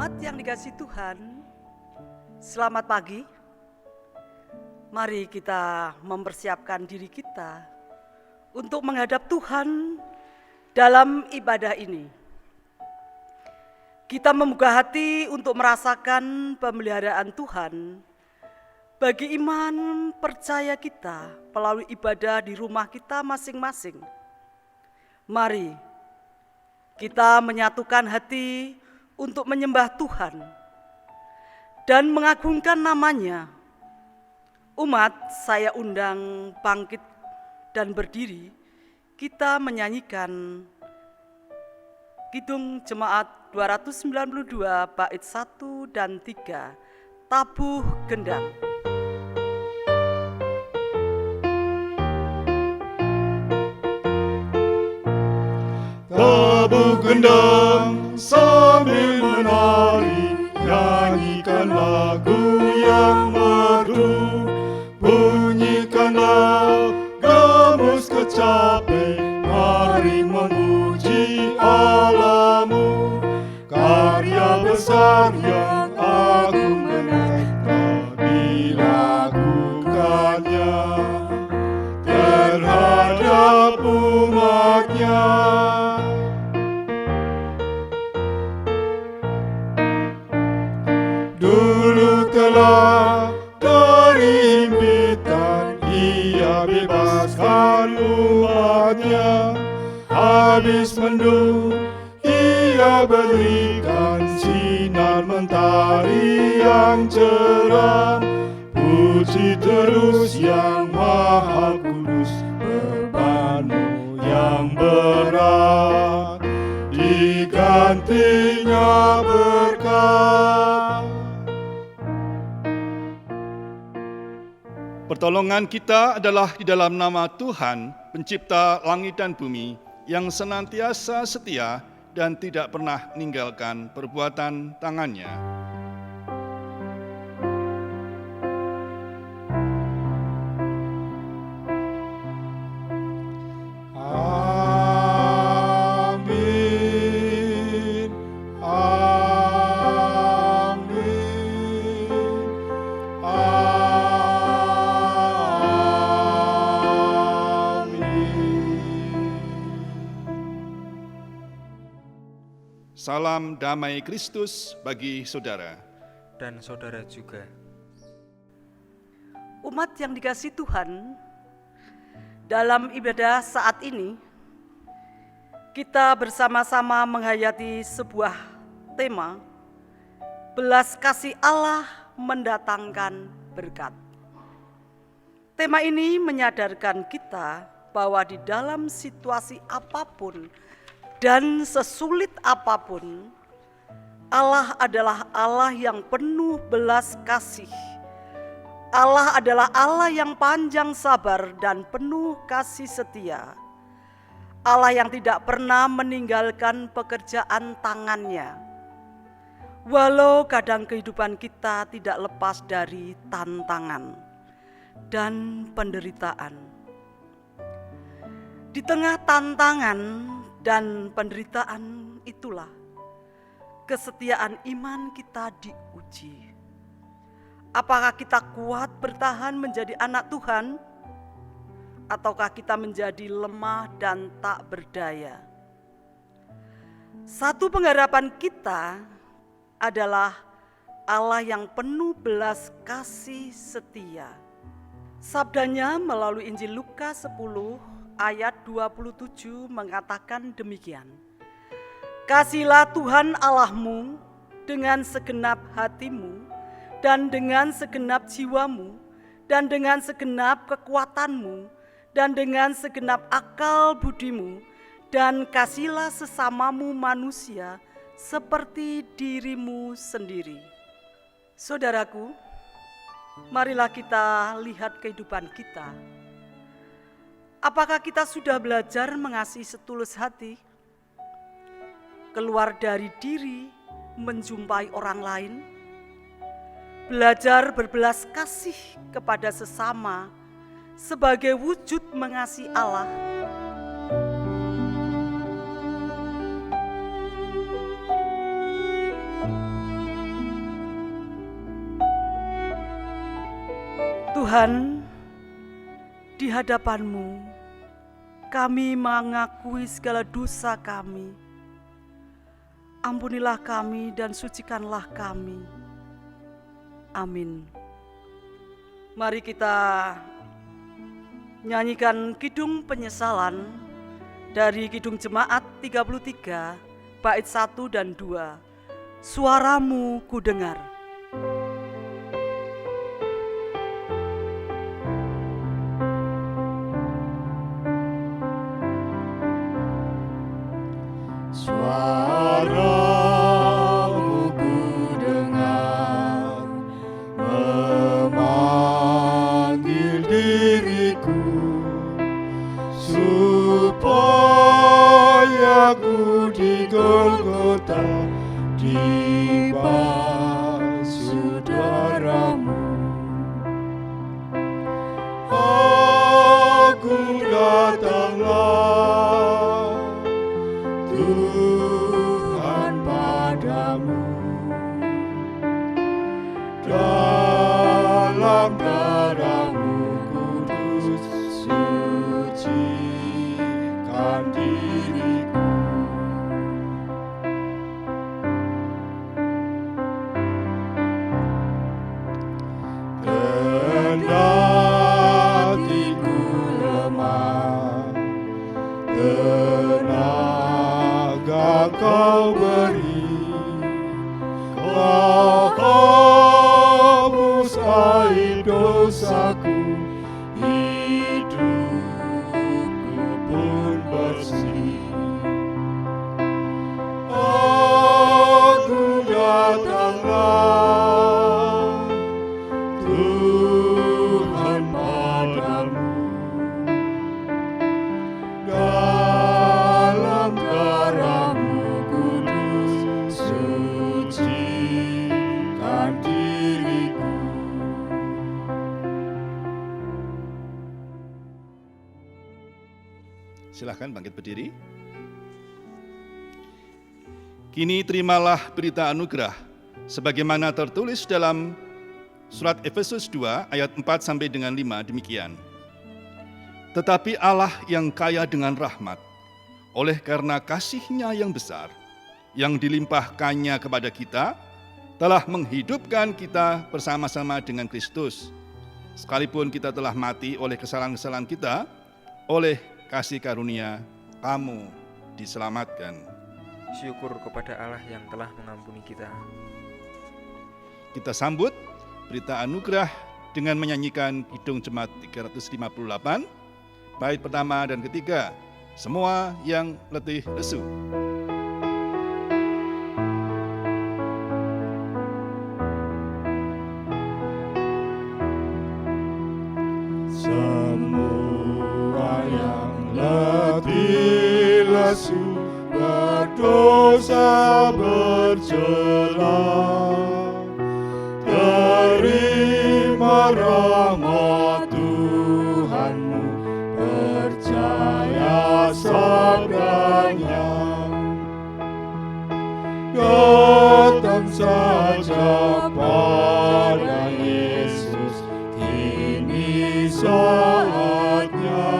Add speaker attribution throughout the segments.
Speaker 1: Umat yang dikasihi Tuhan, selamat pagi. Mari kita mempersiapkan diri kita untuk menghadap Tuhan dalam ibadah ini. Kita membuka hati untuk merasakan pemeliharaan Tuhan bagi iman percaya kita melalui ibadah di rumah kita masing-masing. Mari kita menyatukan hati untuk menyembah Tuhan dan mengagungkan namanya. Umat saya undang bangkit dan berdiri, kita menyanyikan Kidung Jemaat 292 bait 1 dan 3, Tabuh Gendang.
Speaker 2: Tabuh gendang sambil menari, nyanyikan lagu yang merdu, bunyikanlah gamus kecapi, mari memuji Allahmu. Karya besar yang agung mereka dilakukannya terhadap umatnya. Dulu telah dari impitan ia bebaskan umatnya, habis mendung ia berikan sinar mentari yang cerah. Puji terus yang maha kudus, bebanmu yang berat digantinya berkat.
Speaker 3: Pertolongan kita adalah di dalam nama Tuhan, pencipta langit dan bumi, yang senantiasa setia dan tidak pernah meninggalkan perbuatan tangannya.
Speaker 2: Amin, amin, amin.
Speaker 3: Salam damai Kristus bagi saudara.
Speaker 4: Dan saudara juga.
Speaker 1: Umat yang dikasihi Tuhan, dalam ibadah saat ini kita bersama-sama menghayati sebuah tema, belas kasih Allah mendatangkan berkat. Tema ini menyadarkan kita bahwa di dalam situasi apapun dan sesulit apapun, Allah adalah Allah yang penuh belas kasih. Allah adalah Allah yang panjang sabar dan penuh kasih setia. Allah yang tidak pernah meninggalkan pekerjaan tangannya. Walau kadang kehidupan kita tidak lepas dari tantangan dan penderitaan. Di tengah tantangan dan penderitaan itulah kesetiaan iman kita diuji. Apakah kita kuat bertahan menjadi anak Tuhan? Ataukah kita menjadi lemah dan tak berdaya? Satu pengharapan kita adalah Allah yang penuh belas kasih setia. Sabdanya melalui Injil Lukas 10 ayat 27 mengatakan demikian. Kasihilah Tuhan Allahmu dengan segenap hatimu, dan dengan segenap jiwamu, dan dengan segenap kekuatanmu, dan dengan segenap akal budimu, dan kasihilah sesamamu manusia seperti dirimu sendiri. Saudaraku, marilah kita lihat kehidupan kita. Apakah kita sudah belajar mengasihi setulus hati? Keluar dari diri, menjumpai orang lain? Belajar berbelas kasih kepada sesama sebagai wujud mengasihi Allah. Tuhan, di hadapan-Mu kami mengakui segala dosa kami. Ampunilah kami dan sucikanlah kami. Amin. Mari kita nyanyikan Kidung Penyesalan dari Kidung Jemaat 33 bait 1 dan 2. Suaramu ku dengar.
Speaker 2: Suaramu ku dengar, memanggil diriku, supaya ku di Golgota dibasuh darah-Mu. Aku datanglah Tuhan padamu, dalam darah-Mu kudus sucikan diriku. Kendatiku lemah, tenaga Kau beri, Kau hapus aib dosaku, hidupku pun bersih. Aku datanglah Tuhan padamu, dalam darah-Mu kudus sucikan diriku.
Speaker 3: Silahkan bangkit berdiri. Kini terimalah berita anugerah sebagaimana tertulis dalam surat Efesus 2 ayat 4 sampai dengan 5 demikian. Tetapi Allah yang kaya dengan rahmat, oleh karena kasih-Nya yang besar, yang dilimpahkannya kepada kita, telah menghidupkan kita bersama-sama dengan Kristus. Sekalipun kita telah mati oleh kesalahan-kesalahan kita, oleh kasih karunia kamu diselamatkan.
Speaker 4: Syukur kepada Allah yang telah mengampuni kita.
Speaker 3: Kita sambut berita anugerah dengan menyanyikan Kidung Jemaat 358, bait pertama dan ketiga, semua yang letih lesu.
Speaker 2: Semua yang letih lesu, berdosa bercela, terima rahmat Tuhanmu, percaya sabdanya. Datang saja pada Yesus, kini saatnya.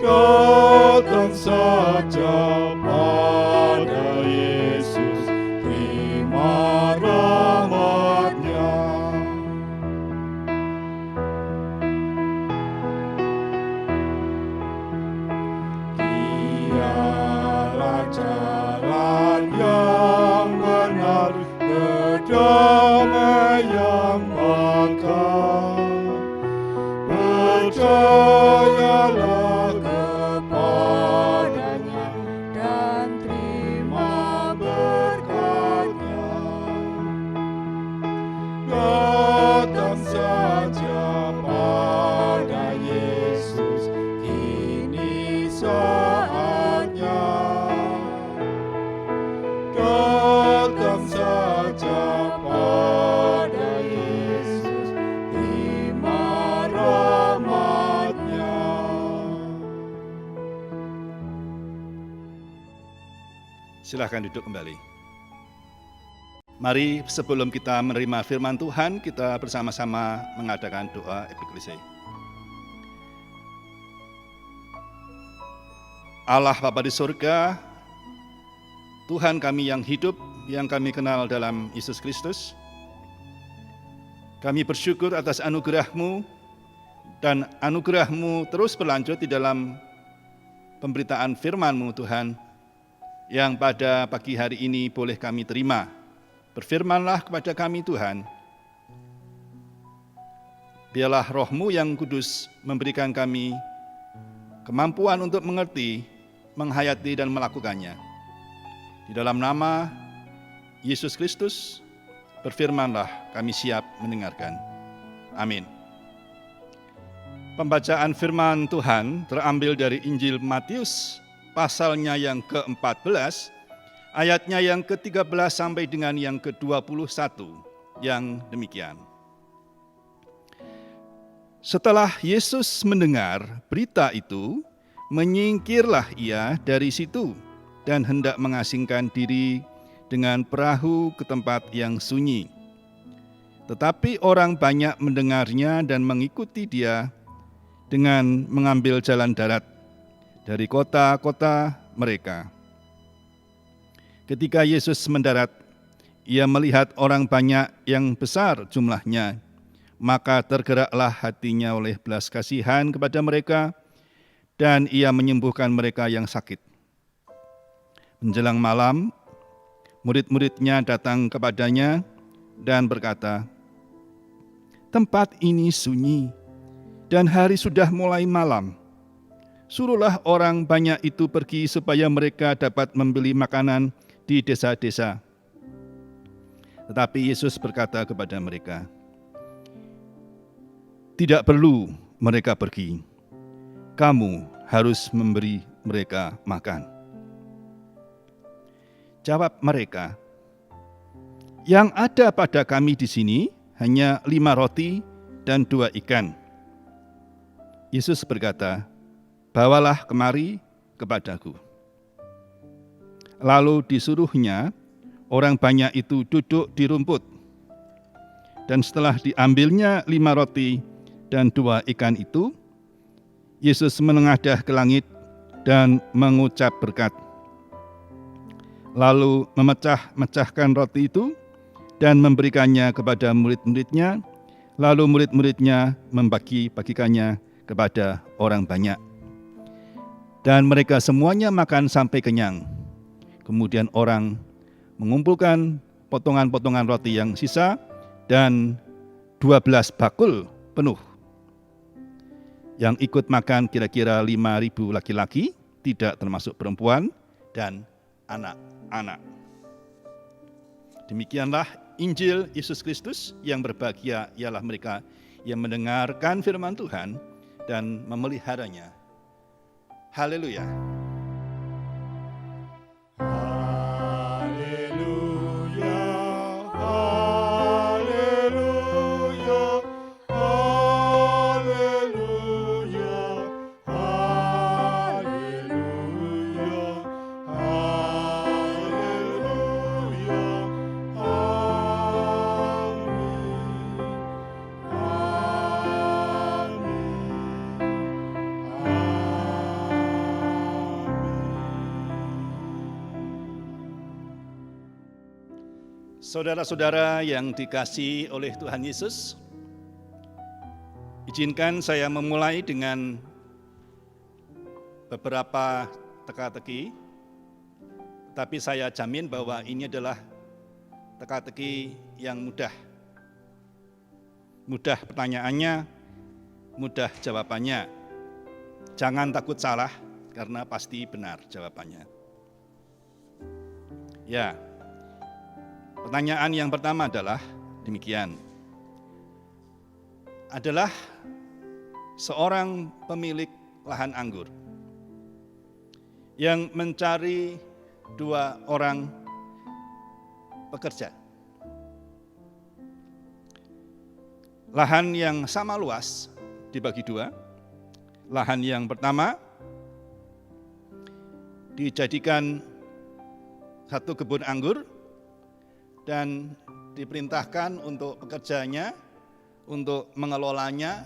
Speaker 2: Datang saja pada Yesus, terima rahmat-Nya. Dialah jalan yang benar, kedamaian bakal. Percayalah kepadanya dan terima berkat-Nya. Datang saja pada Yesus, kini saatnya. Datang saja pada Yesus, terima rahmat-Nya.
Speaker 3: Silahkan duduk kembali. Mari sebelum kita menerima firman Tuhan, kita bersama-sama mengadakan doa epiklesi. Allah Bapa di surga, Tuhan kami yang hidup, yang kami kenal dalam Yesus Kristus, kami bersyukur atas anugerah-Mu, dan anugerah-Mu terus berlanjut di dalam pemberitaan firman-Mu Tuhan, yang pada pagi hari ini boleh kami terima. Berfirmanlah kepada kami Tuhan, biarlah Roh-Mu yang kudus memberikan kami kemampuan untuk mengerti, menghayati dan melakukannya. Di dalam nama Yesus Kristus, berfirmanlah kami siap mendengarkan. Amin. Pembacaan firman Tuhan terambil dari Injil Matius, pasalnya yang ke-14, ayatnya yang ke-13 sampai dengan yang ke-21, yang demikian. Setelah Yesus mendengar berita itu, menyingkirlah ia dari situ dan hendak mengasingkan diri dengan perahu ke tempat yang sunyi. Tetapi orang banyak mendengarnya dan mengikuti dia dengan mengambil jalan darat dari kota-kota mereka. Ketika Yesus mendarat, ia melihat orang banyak yang besar jumlahnya, maka tergeraklah hatinya oleh belas kasihan kepada mereka, dan ia menyembuhkan mereka yang sakit. Menjelang malam, murid-muridnya datang kepadanya dan berkata, "Tempat ini sunyi, dan hari sudah mulai malam. Suruhlah orang banyak itu pergi supaya mereka dapat membeli makanan di desa-desa." Tetapi Yesus berkata kepada mereka, "Tidak perlu mereka pergi. Kamu harus memberi mereka makan." Jawab mereka, "Yang ada pada kami di sini hanya 5 roti dan 2 ikan. Yesus berkata, "Bawalah kemari kepadaku." Lalu disuruhnya orang banyak itu duduk di rumput. Dan setelah diambilnya 5 roti dan 2 ikan itu, Yesus menengadah ke langit dan mengucap berkat. Lalu memecah-mecahkan roti itu dan memberikannya kepada murid-muridnya, lalu murid-muridnya membagi-bagikannya kepada orang banyak. Dan mereka semuanya makan sampai kenyang. Kemudian orang mengumpulkan potongan-potongan roti yang sisa dan 12 bakul penuh. Yang ikut makan kira-kira 5.000 laki-laki, tidak termasuk perempuan dan anak-anak. Demikianlah Injil Yesus Kristus. Yang berbahagia ialah mereka yang mendengarkan firman Tuhan dan memeliharanya. Haleluya. Saudara-saudara yang dikasihi oleh Tuhan Yesus, izinkan saya memulai dengan beberapa teka-teki, tapi saya jamin bahwa ini adalah teka-teki yang mudah. Mudah pertanyaannya, mudah jawabannya. Jangan takut salah, karena pasti benar jawabannya. Ya. Pertanyaan yang pertama adalah demikian. Adalah seorang pemilik lahan anggur yang mencari 2 orang pekerja. Lahan yang sama luas dibagi 2. Lahan yang pertama dijadikan satu kebun anggur, dan diperintahkan untuk pekerjanya, untuk mengelolanya,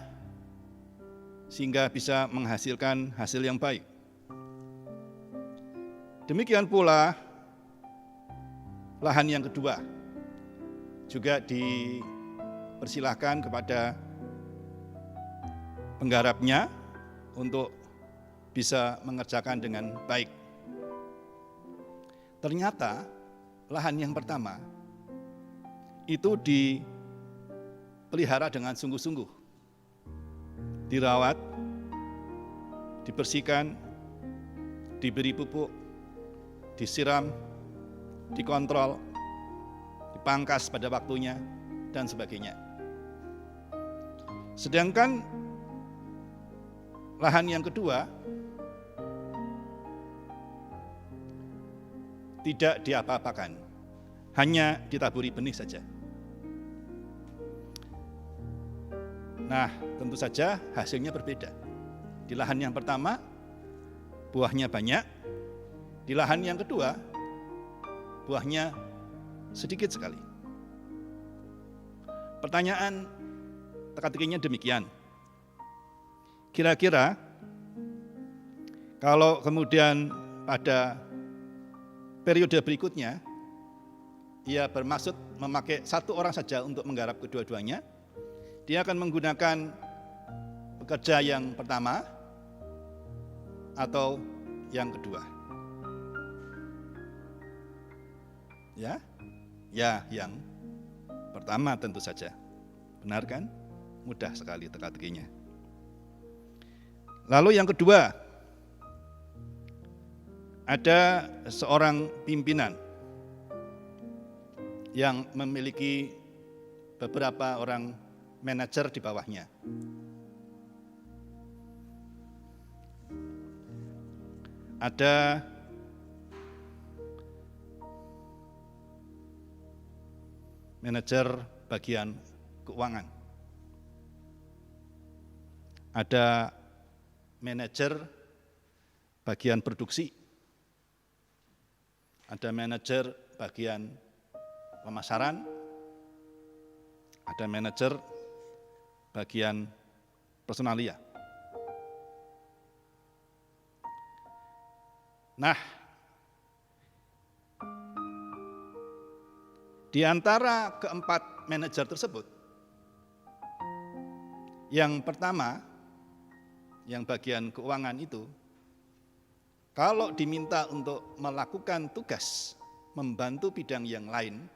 Speaker 3: sehingga bisa menghasilkan hasil yang baik. Demikian pula lahan yang kedua juga dipersilahkan kepada penggarapnya untuk bisa mengerjakan dengan baik. Ternyata lahan yang pertama itu dipelihara dengan sungguh-sungguh, dirawat, dibersihkan, diberi pupuk, disiram, dikontrol, dipangkas pada waktunya, dan sebagainya. Sedangkan lahan yang kedua tidak diapa-apakan, hanya ditaburi benih saja. Nah, tentu saja hasilnya berbeda. Di lahan yang pertama, buahnya banyak. Di lahan yang kedua, buahnya sedikit sekali. Pertanyaan teka-tekinya demikian. Kira-kira kalau kemudian pada periode berikutnya, ia bermaksud memakai satu orang saja untuk menggarap kedua-duanya, dia akan menggunakan pekerja yang pertama atau yang kedua. Ya, yang pertama tentu saja. Benar kan? Mudah sekali teka-tekinya. Lalu yang kedua, ada seorang pimpinan yang memiliki beberapa orang manajer di bawahnya. Ada manajer bagian keuangan, ada manajer bagian produksi, ada manajer bagian pemasaran, ada manajer bagian personalia. Nah, di antara keempat manajer tersebut, yang pertama, yang bagian keuangan itu, kalau diminta untuk melakukan tugas membantu bidang yang lain,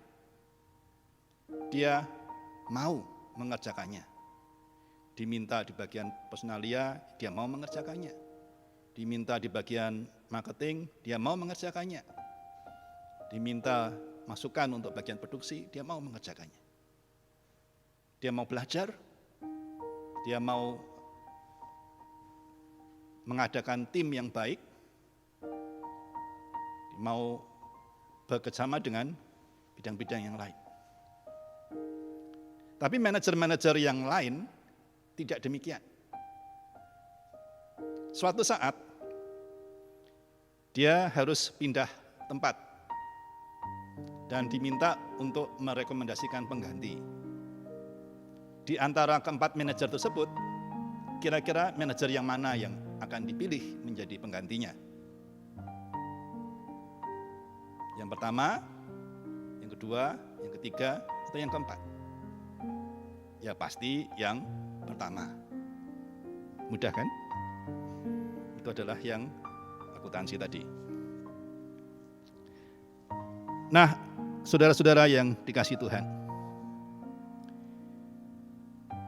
Speaker 3: dia mau mengerjakannya. Diminta di bagian personalia, dia mau mengerjakannya. Diminta di bagian marketing, dia mau mengerjakannya. Diminta masukan untuk bagian produksi, dia mau mengerjakannya. Dia mau belajar, dia mau mengadakan tim yang baik, mau bekerjasama dengan bidang-bidang yang lain. Tapi manajer-manajer yang lain tidak demikian. Suatu saat, dia harus pindah tempat dan diminta untuk merekomendasikan pengganti. Di antara keempat manajer tersebut, kira-kira manajer yang mana yang akan dipilih menjadi penggantinya? Yang pertama, yang kedua, yang ketiga, atau yang keempat? Ya pasti yang pertama. Mudah kan? Itu adalah yang akuntansi tadi. Nah, saudara-saudara yang dikasihi Tuhan,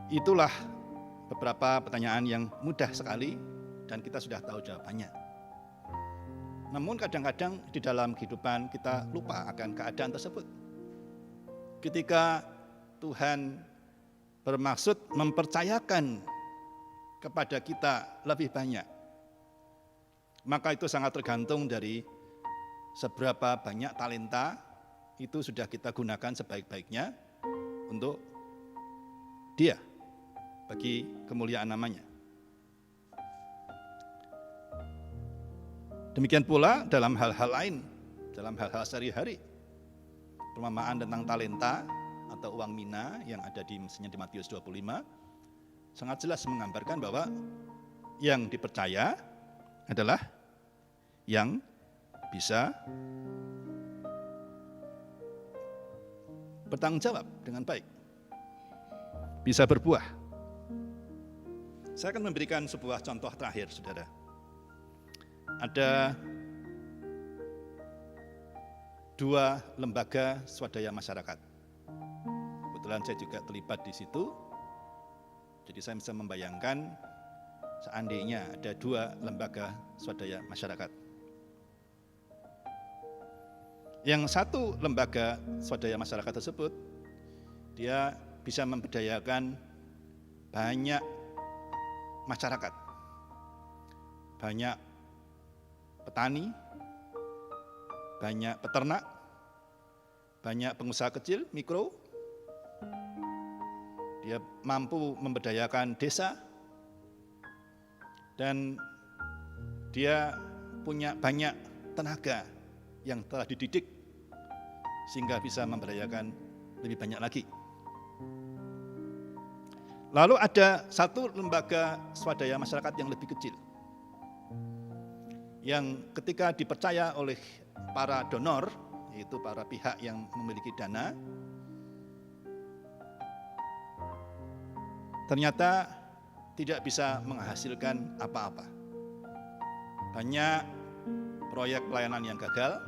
Speaker 3: itulah beberapa pertanyaan yang mudah sekali dan kita sudah tahu jawabannya. Namun kadang-kadang di dalam kehidupan kita lupa akan keadaan tersebut. Ketika Tuhan bermaksud mempercayakan kepada kita lebih banyak, maka itu sangat tergantung dari seberapa banyak talenta itu sudah kita gunakan sebaik-baiknya untuk Dia, bagi kemuliaan namanya. Demikian pula dalam hal-hal lain, dalam hal-hal sehari-hari. perumpamaan tentang talenta atau uang mina yang ada di misalnya di Matius 25 sangat jelas menggambarkan bahwa yang dipercaya adalah yang bisa bertanggung jawab dengan baik, bisa berbuah. Saya akan memberikan sebuah contoh terakhir, saudara. Ada 2 lembaga swadaya masyarakat. Kebetulan saya juga terlibat di situ, jadi saya bisa membayangkan seandainya ada 2 lembaga swadaya masyarakat. Yang satu lembaga swadaya masyarakat tersebut, dia bisa memberdayakan banyak masyarakat, banyak petani, banyak peternak, banyak pengusaha kecil, mikro. Dia mampu memberdayakan desa, dan dia punya banyak tenaga yang telah dididik sehingga bisa memberdayakan lebih banyak lagi. Lalu ada satu lembaga swadaya masyarakat yang lebih kecil, yang ketika dipercaya oleh para donor, yaitu para pihak yang memiliki dana, ternyata tidak bisa menghasilkan apa-apa. Banyak proyek pelayanan yang gagal,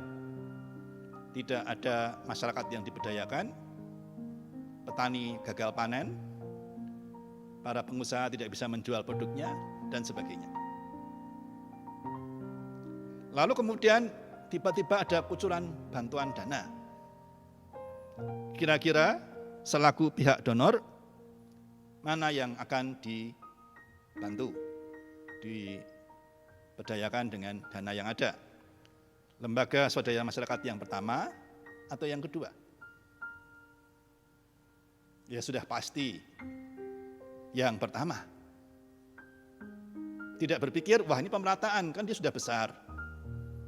Speaker 3: tidak ada masyarakat yang diberdayakan, petani gagal panen, para pengusaha tidak bisa menjual produknya, dan sebagainya. Lalu kemudian tiba-tiba ada kucuran bantuan dana. Kira-kira selaku pihak donor, mana yang akan dibantu, diberdayakan dengan dana yang ada? Lembaga swadaya masyarakat yang pertama atau yang kedua? Ya sudah pasti yang pertama. Tidak berpikir, wah ini pemerataan, kan dia sudah besar,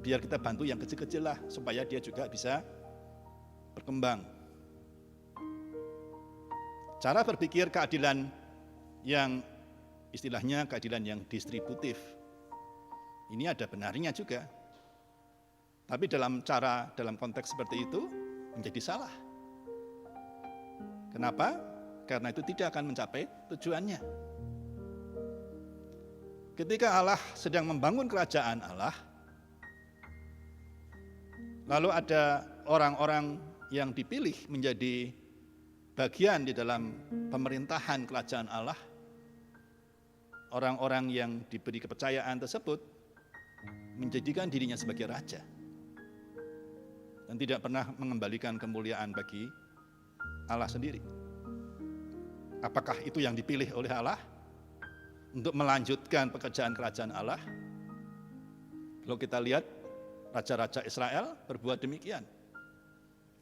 Speaker 3: biar kita bantu yang kecil-kecil lah, supaya dia juga bisa berkembang. Cara berpikir keadilan yang istilahnya keadilan yang distributif, ini ada benarnya juga. Tapi dalam konteks seperti itu menjadi salah. Kenapa? Karena itu tidak akan mencapai tujuannya. Ketika Allah sedang membangun kerajaan Allah, lalu ada orang-orang yang dipilih menjadi bagian di dalam pemerintahan kerajaan Allah. Orang-orang yang diberi kepercayaan tersebut menjadikan dirinya sebagai raja dan tidak pernah mengembalikan kemuliaan bagi Allah sendiri. Apakah itu yang dipilih oleh Allah untuk melanjutkan pekerjaan kerajaan Allah? Kalau kita lihat raja-raja Israel berbuat demikian,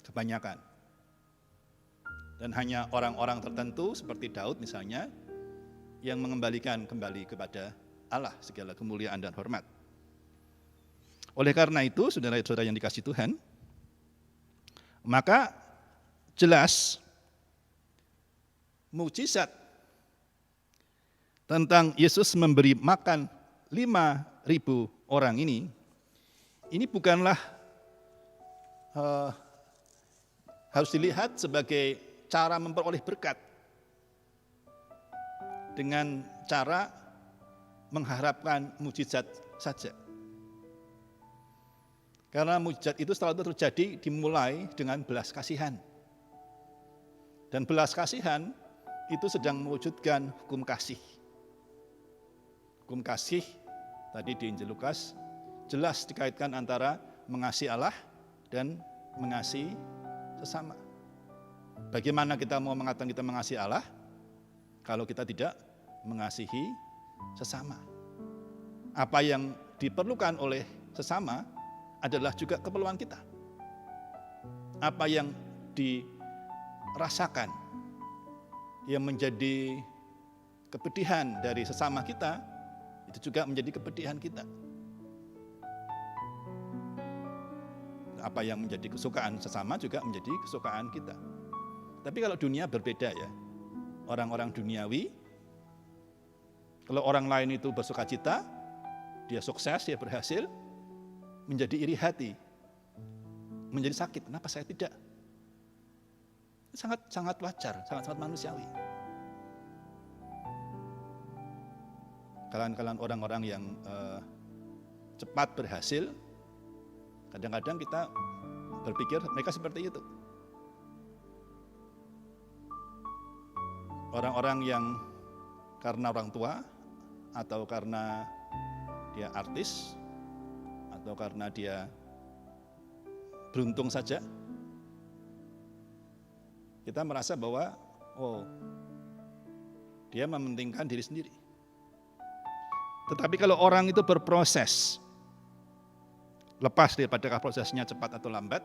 Speaker 3: kebanyakan. Dan hanya orang-orang tertentu seperti Daud misalnya yang mengembalikan kembali kepada Allah segala kemuliaan dan hormat. Oleh karena itu, saudara-saudara yang dikasihi Tuhan, maka jelas mukjizat tentang Yesus memberi makan 5.000 orang ini bukanlah harus dilihat sebagai cara memperoleh berkat dengan cara mengharapkan mukjizat saja. Karena mukjizat itu selalu terjadi dimulai dengan belas kasihan. Dan belas kasihan itu sedang mewujudkan hukum kasih. Hukum kasih tadi di Injil Lukas jelas dikaitkan antara mengasihi Allah dan mengasihi sesama. Bagaimana kita mau mengatakan kita mengasihi Allah kalau kita tidak mengasihi sesama? Apa yang diperlukan oleh sesama adalah juga keperluan kita. Apa yang dirasakan, yang menjadi kepedihan dari sesama kita, itu juga menjadi kepedihan kita. apa yang menjadi kesukaan sesama juga menjadi kesukaan kita. Tapi kalau dunia berbeda ya. Orang-orang duniawi, kalau orang lain itu bersuka cita, dia sukses, dia berhasil, menjadi iri hati, menjadi sakit. Kenapa saya tidak? Sangat wajar, sangat manusiawi. Kalian orang-orang yang cepat berhasil, kadang-kadang kita berpikir mereka seperti itu. Orang-orang yang karena orang tua, atau karena dia artis, atau karena dia beruntung saja, kita merasa bahwa dia mementingkan diri sendiri. Tetapi kalau orang itu berproses, lepas daripada prosesnya cepat atau lambat,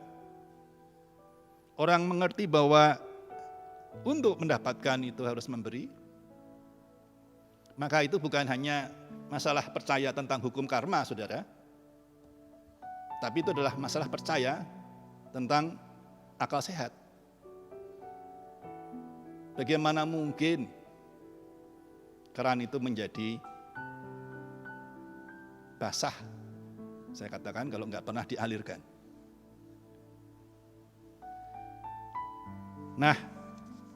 Speaker 3: orang mengerti bahwa untuk mendapatkan itu harus memberi, maka itu bukan hanya masalah percaya tentang hukum karma, saudara, tapi itu adalah masalah percaya tentang akal sehat. Bagaimana mungkin keran itu menjadi basah, saya katakan, kalau nggak pernah dialirkan. Nah,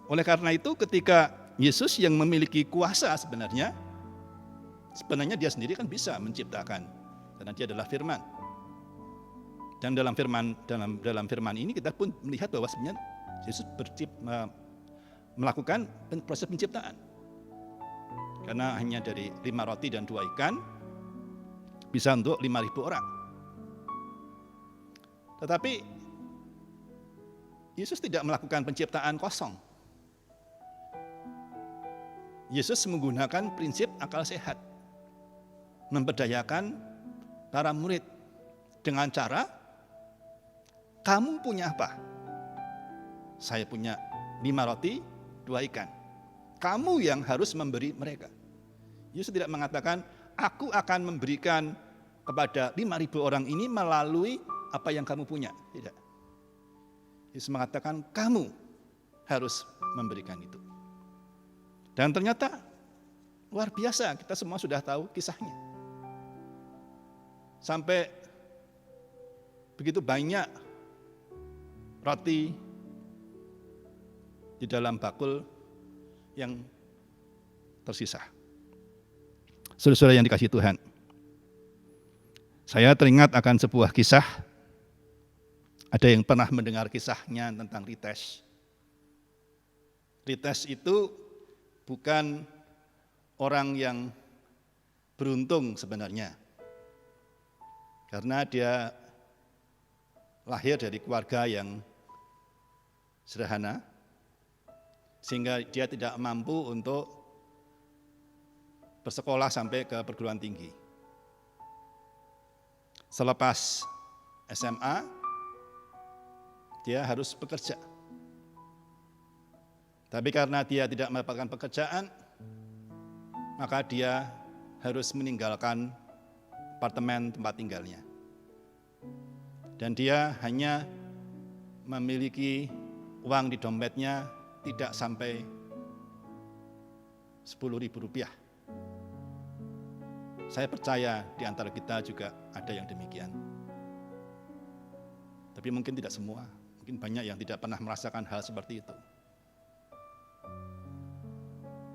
Speaker 3: oleh karena itu ketika Yesus yang memiliki kuasa sebenarnya dia sendiri kan bisa menciptakan, karena dia adalah firman. Dan dalam firman ini kita pun melihat bahwa sebenarnya Yesus melakukan proses penciptaan. Karena hanya dari 5 roti dan 2 ikan bisa untuk 5.000 orang. Tetapi Yesus tidak melakukan penciptaan kosong. Yesus menggunakan prinsip akal sehat, memberdayakan para murid dengan cara, kamu punya apa? Saya punya 5 roti, 2 ikan. Kamu yang harus memberi mereka. Yesus tidak mengatakan, aku akan memberikan kepada 5.000 orang ini melalui apa yang kamu punya. Tidak. Yesus mengatakan, kamu harus memberikan itu. Dan ternyata luar biasa, kita semua sudah tahu kisahnya. Sampai begitu banyak roti di dalam bakul yang tersisa. Saudara-saudara yang dikasihi Tuhan, saya teringat akan sebuah kisah. Ada yang pernah mendengar kisahnya tentang Rites. Rites itu bukan orang yang beruntung sebenarnya. Karena dia lahir dari keluarga yang sederhana, sehingga dia tidak mampu untuk bersekolah sampai ke perguruan tinggi. Selepas SMA, dia harus bekerja. Tapi karena dia tidak mendapatkan pekerjaan, maka dia harus meninggalkan apartemen tempat tinggalnya. Dan dia hanya memiliki uang di dompetnya tidak sampai Rp10.000. Saya percaya di antara kita juga ada yang demikian. Tapi mungkin tidak semua, mungkin banyak yang tidak pernah merasakan hal seperti itu.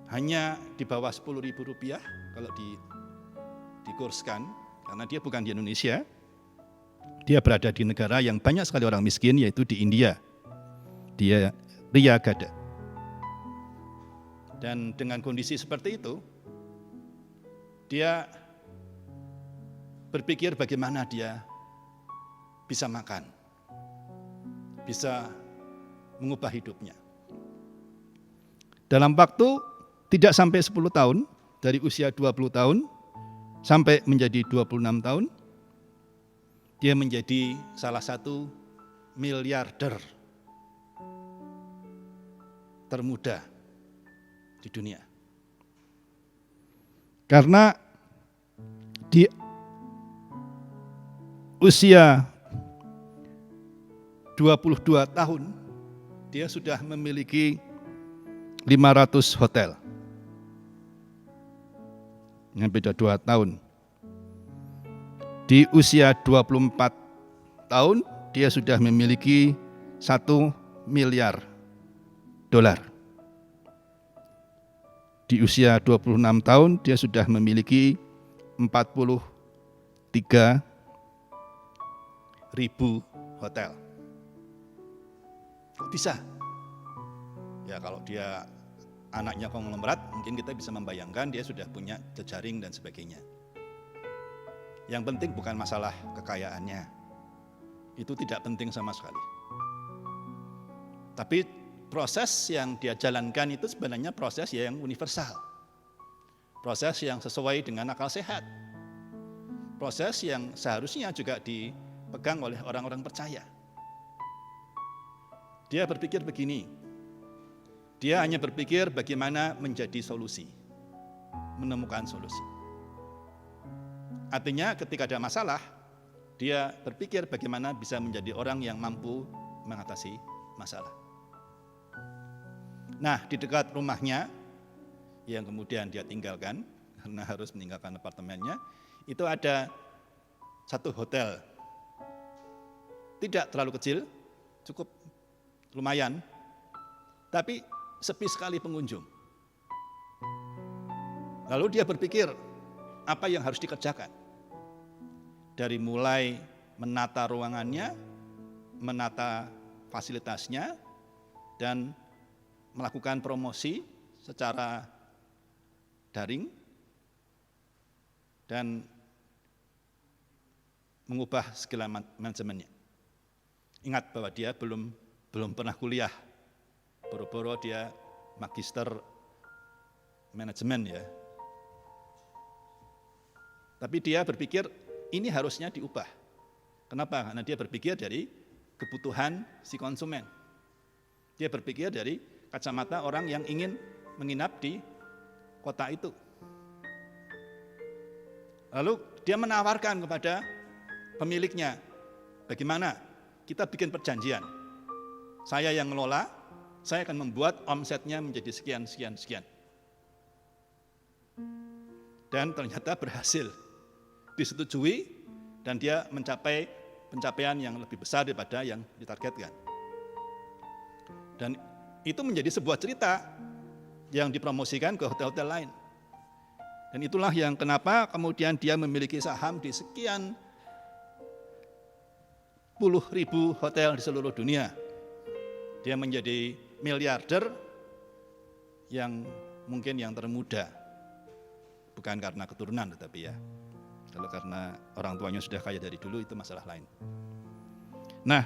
Speaker 3: Hanya di bawah Rp10.000 kalau dikurskan, karena dia bukan di Indonesia, dia berada di negara yang banyak sekali orang miskin, yaitu di India. Dia Ria Gada. Dan dengan kondisi seperti itu, dia berpikir bagaimana dia bisa makan, bisa mengubah hidupnya. Dalam waktu tidak sampai 10 tahun, dari usia 20 tahun sampai menjadi 26 tahun, dia menjadi salah satu miliarder termuda di dunia. Karena di usia 22 tahun, dia sudah memiliki 500 hotel. Yang beda 2 tahun. Di usia 24 tahun, dia sudah memiliki 1 miliar dolar. Di usia 26 tahun, dia sudah memiliki 43 ribu hotel. Kok bisa? Ya kalau dia anaknya konglomerat, mungkin kita bisa membayangkan dia sudah punya jejaring dan sebagainya. Yang penting bukan masalah kekayaannya. Itu tidak penting sama sekali. Tapi proses yang dia jalankan itu sebenarnya proses yang universal. Proses yang sesuai dengan akal sehat. Proses yang seharusnya juga dipegang oleh orang-orang percaya. Dia berpikir begini, dia hanya berpikir bagaimana menjadi solusi, menemukan solusi. Artinya ketika ada masalah, dia berpikir bagaimana bisa menjadi orang yang mampu mengatasi masalah. Nah, di dekat rumahnya, yang kemudian dia tinggalkan, karena harus meninggalkan apartemennya, itu ada satu hotel. Tidak terlalu kecil, cukup lumayan, tapi sepi sekali pengunjung. Lalu dia berpikir, apa yang harus dikerjakan? Dari mulai menata ruangannya, menata fasilitasnya, dan melakukan promosi secara daring, dan mengubah segala manajemennya. Ingat bahwa dia belum pernah kuliah, boro-boro dia magister manajemen ya. Tapi dia berpikir ini harusnya diubah. Kenapa? Karena dia berpikir dari kebutuhan si konsumen. Dia berpikir dari kacamata orang yang ingin menginap di kota itu. Lalu dia menawarkan kepada pemiliknya, bagaimana kita bikin perjanjian. Saya yang ngelola, saya akan membuat omsetnya menjadi sekian. Dan ternyata berhasil, disetujui, dan dia mencapai pencapaian yang lebih besar daripada yang ditargetkan. Dan itu menjadi sebuah cerita yang dipromosikan ke hotel-hotel lain. Dan itulah yang kenapa kemudian dia memiliki saham di sekian puluh ribu hotel di seluruh dunia. Dia menjadi miliarder yang mungkin yang termuda. Bukan karena keturunan tetapi ya. Kalau karena orang tuanya sudah kaya dari dulu itu masalah lain. Nah,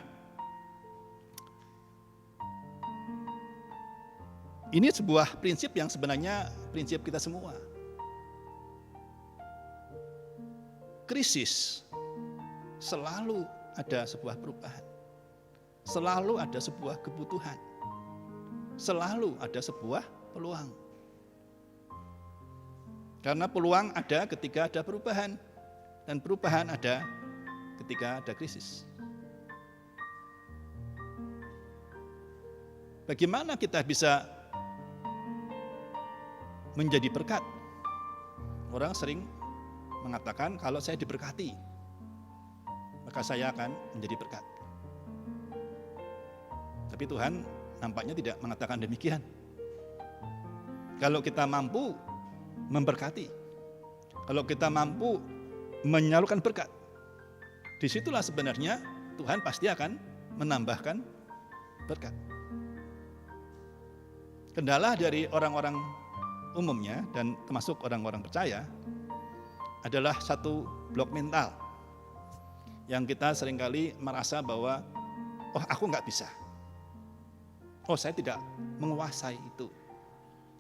Speaker 3: ini sebuah prinsip yang sebenarnya prinsip kita semua. Krisis selalu ada sebuah perubahan. Selalu ada sebuah kebutuhan. Selalu ada sebuah peluang. Karena peluang ada ketika ada perubahan. Dan perubahan ada ketika ada krisis. Bagaimana kita bisa menjadi berkat? Orang sering mengatakan kalau saya diberkati, maka saya akan menjadi berkat. Tapi Tuhan nampaknya tidak mengatakan demikian. Kalau kita mampu memberkati, kalau kita mampu menyalurkan berkat, disitulah sebenarnya Tuhan pasti akan menambahkan berkat. Kendala dari orang-orang umumnya dan termasuk orang-orang percaya adalah satu blok mental yang kita seringkali merasa bahwa oh aku nggak bisa, oh saya tidak menguasai itu,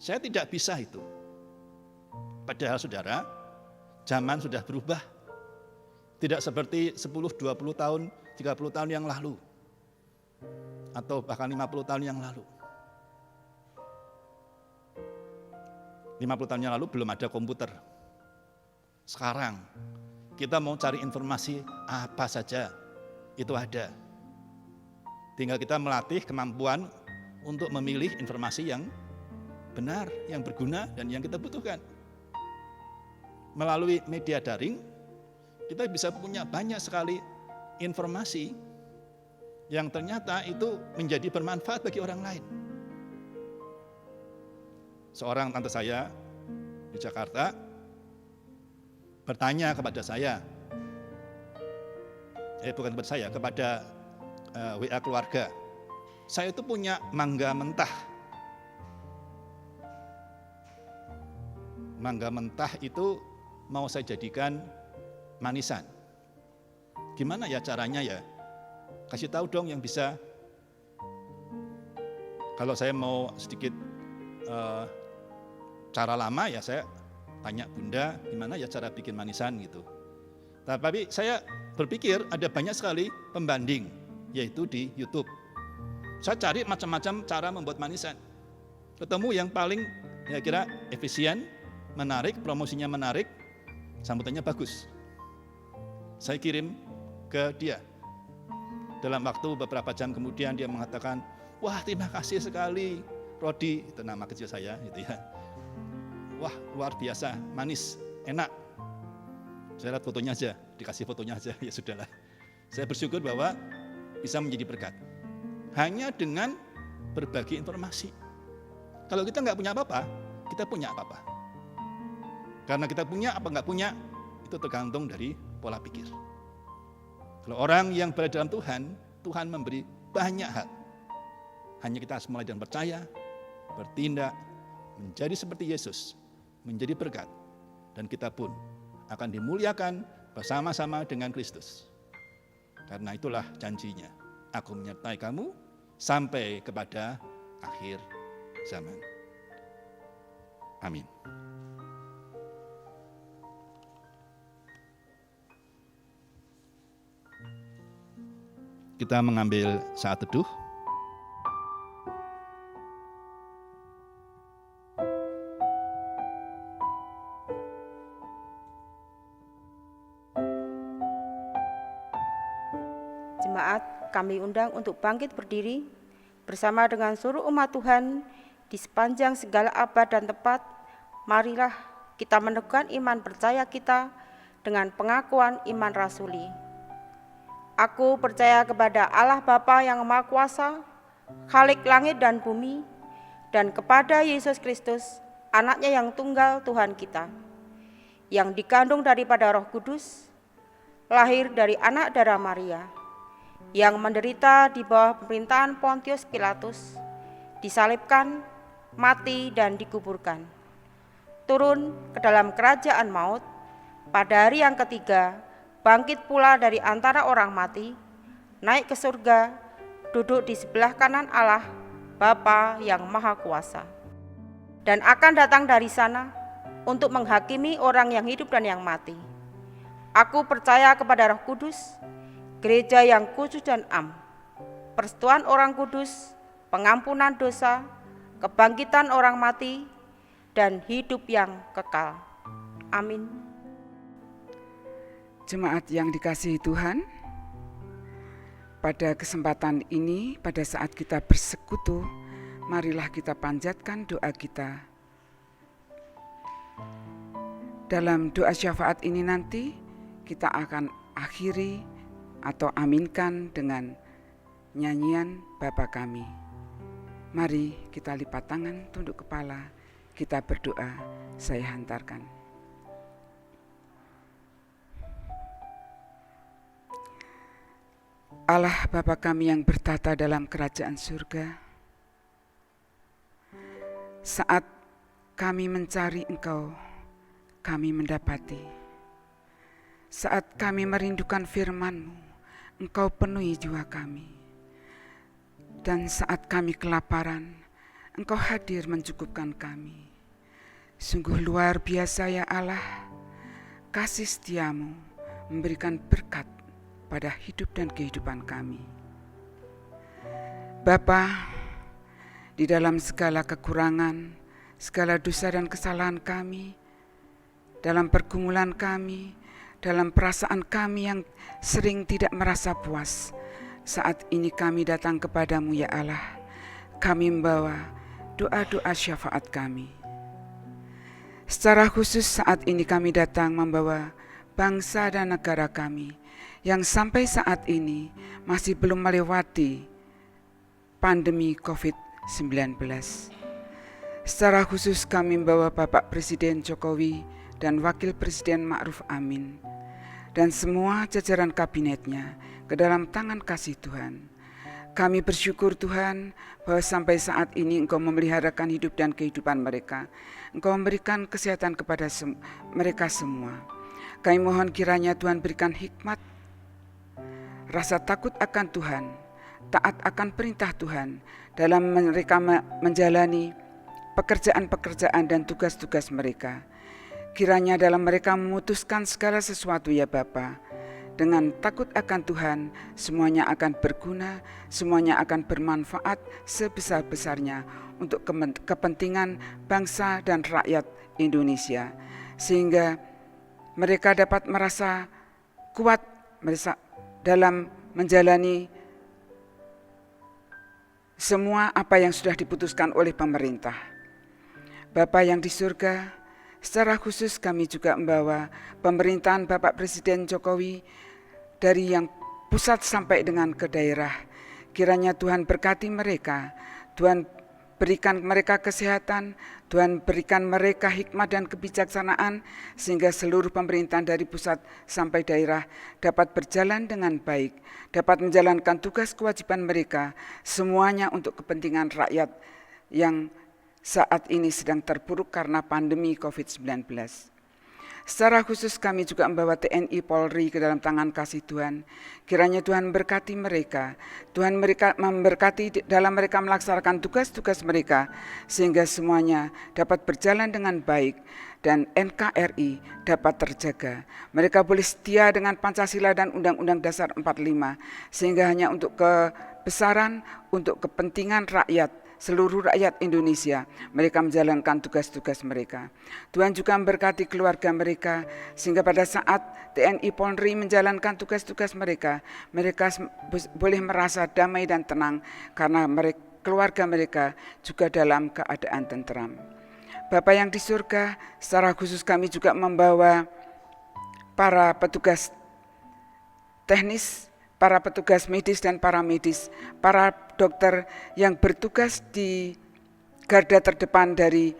Speaker 3: saya tidak bisa itu. Padahal saudara, zaman sudah berubah, tidak seperti 10, 20 tahun, 30 tahun yang lalu, atau bahkan 50 tahun yang lalu. 50 tahun yang lalu belum ada komputer. Sekarang kita mau cari informasi apa saja, itu ada. Tinggal kita melatih kemampuan untuk memilih informasi yang benar, yang berguna, dan yang kita butuhkan. Melalui media daring, kita bisa punya banyak sekali informasi yang ternyata itu menjadi bermanfaat bagi orang lain. Seorang tante saya di Jakarta bertanya kepada saya, bukan kepada saya, kepada WA keluarga, saya itu punya mangga mentah. Mangga mentah itu mau saya jadikan manisan. Gimana ya caranya ya? Kasih tahu dong yang bisa. Kalau saya mau sedikit cara lama ya saya tanya Bunda, gimana ya cara bikin manisan gitu. Tapi saya berpikir ada banyak sekali pembanding, yaitu di YouTube. Saya cari macam-macam cara membuat manisan. Ketemu yang paling kira-kira efisien, menarik, promosinya menarik, sambutannya bagus. Saya kirim ke dia. Dalam waktu beberapa jam kemudian dia mengatakan, wah terima kasih sekali Rodi, itu nama kecil saya gitu ya. Wah luar biasa, manis, enak. Saya lihat fotonya aja, dikasih fotonya aja, ya sudahlah. Saya bersyukur bahwa bisa menjadi berkat. Hanya dengan berbagi informasi. Kalau kita nggak punya apa-apa, kita punya apa-apa. Karena kita punya apa nggak punya, itu tergantung dari pola pikir. Kalau orang yang berada dalam Tuhan, Tuhan memberi banyak hal. Hanya kita harus mulai dengan percaya, bertindak, menjadi seperti Yesus, menjadi berkat. Dan kita pun akan dimuliakan bersama-sama dengan Kristus. Karena itulah janjinya, aku menyertai kamu sampai kepada akhir zaman. Amin. Kita mengambil saat teduh.
Speaker 5: Jemaat kami undang untuk bangkit berdiri bersama dengan seluruh umat Tuhan di sepanjang segala abad dan tempat. Marilah kita meneguhkan iman percaya kita dengan pengakuan iman rasuli. Aku percaya kepada Allah Bapa yang Maha Kuasa, Khalik langit dan bumi, dan kepada Yesus Kristus, Anaknya yang tunggal Tuhan kita, yang dikandung daripada Roh Kudus, lahir dari anak darah Maria, yang menderita di bawah pemerintahan Pontius Pilatus, disalibkan, mati dan dikuburkan, turun ke dalam kerajaan maut, pada hari yang ketiga bangkit pula dari antara orang mati, naik ke surga, duduk di sebelah kanan Allah Bapa yang Maha Kuasa, dan akan datang dari sana untuk menghakimi orang yang hidup dan yang mati. Aku percaya kepada Roh Kudus, gereja yang kudus dan am, persekutuan orang kudus, pengampunan dosa, kebangkitan orang mati, dan hidup yang kekal. Amin.
Speaker 6: Jemaat yang dikasihi Tuhan, pada kesempatan ini, pada saat kita bersekutu, marilah kita panjatkan doa kita. Dalam doa syafaat ini nanti, kita akan akhiri atau aminkan dengan nyanyian Bapa Kami. Mari kita lipat tangan, tunduk kepala, kita berdoa. Saya hantarkan. Allah Bapa Kami yang bertata dalam kerajaan surga, saat kami mencari Engkau, kami mendapati. Saat kami merindukan firman-Mu, Engkau penuhi jiwa kami. Dan saat kami kelaparan, Engkau hadir mencukupkan kami. Sungguh luar biasa ya Allah, kasih setia-Mu memberikan berkat pada hidup dan kehidupan kami. Bapa, di dalam segala kekurangan, segala dosa dan kesalahan kami, dalam pergumulan kami, dalam perasaan kami yang sering tidak merasa puas, saat ini kami datang kepadamu ya Allah. Kami membawa doa-doa syafaat kami. Secara khusus saat ini kami datang membawa bangsa dan negara kami yang sampai saat ini masih belum melewati pandemi COVID-19. Secara khusus kami membawa Bapak Presiden Jokowi dan Wakil Presiden Ma'ruf Amin dan semua jajaran kabinetnya ke dalam tangan kasih Tuhan. Kami bersyukur Tuhan bahwa sampai saat ini Engkau memeliharakan hidup dan kehidupan mereka. Engkau memberikan kesehatan kepada mereka semua. Kami mohon kiranya Tuhan berikan hikmat, rasa takut akan Tuhan, taat akan perintah Tuhan dalam mereka menjalani pekerjaan-pekerjaan dan tugas-tugas mereka. Kiranya dalam mereka memutuskan segala sesuatu ya Bapa, dengan takut akan Tuhan, semuanya akan berguna, semuanya akan bermanfaat sebesar-besarnya untuk kepentingan bangsa dan rakyat Indonesia. Sehingga mereka dapat merasa kuat dalam menjalani semua apa yang sudah diputuskan oleh pemerintah. Bapa yang di surga, secara khusus kami juga membawa pemerintahan Bapak Presiden Jokowi dari yang pusat sampai dengan ke daerah. Kiranya Tuhan berkati mereka, Tuhan berikan mereka kesehatan, Tuhan berikan mereka hikmat dan kebijaksanaan sehingga seluruh pemerintahan dari pusat sampai daerah dapat berjalan dengan baik, dapat menjalankan tugas kewajiban mereka, semuanya untuk kepentingan rakyat yang saat ini sedang terpuruk karena pandemi COVID-19. Secara khusus kami juga membawa TNI Polri ke dalam tangan kasih Tuhan. Kiranya Tuhan berkati mereka, Tuhan memberkati dalam mereka melaksanakan tugas-tugas mereka, sehingga semuanya dapat berjalan dengan baik dan NKRI dapat terjaga. Mereka boleh setia dengan Pancasila dan Undang-Undang Dasar 45, sehingga hanya untuk kebesaran, untuk kepentingan rakyat, seluruh rakyat Indonesia, mereka menjalankan tugas-tugas mereka. Tuhan juga memberkati keluarga mereka, sehingga pada saat TNI Polri menjalankan tugas-tugas mereka, mereka boleh merasa damai dan tenang, karena keluarga mereka juga dalam keadaan tenteram. Bapa yang di surga, secara khusus kami juga membawa para petugas teknis, para petugas medis dan paramedis, para dokter yang bertugas di garda terdepan dari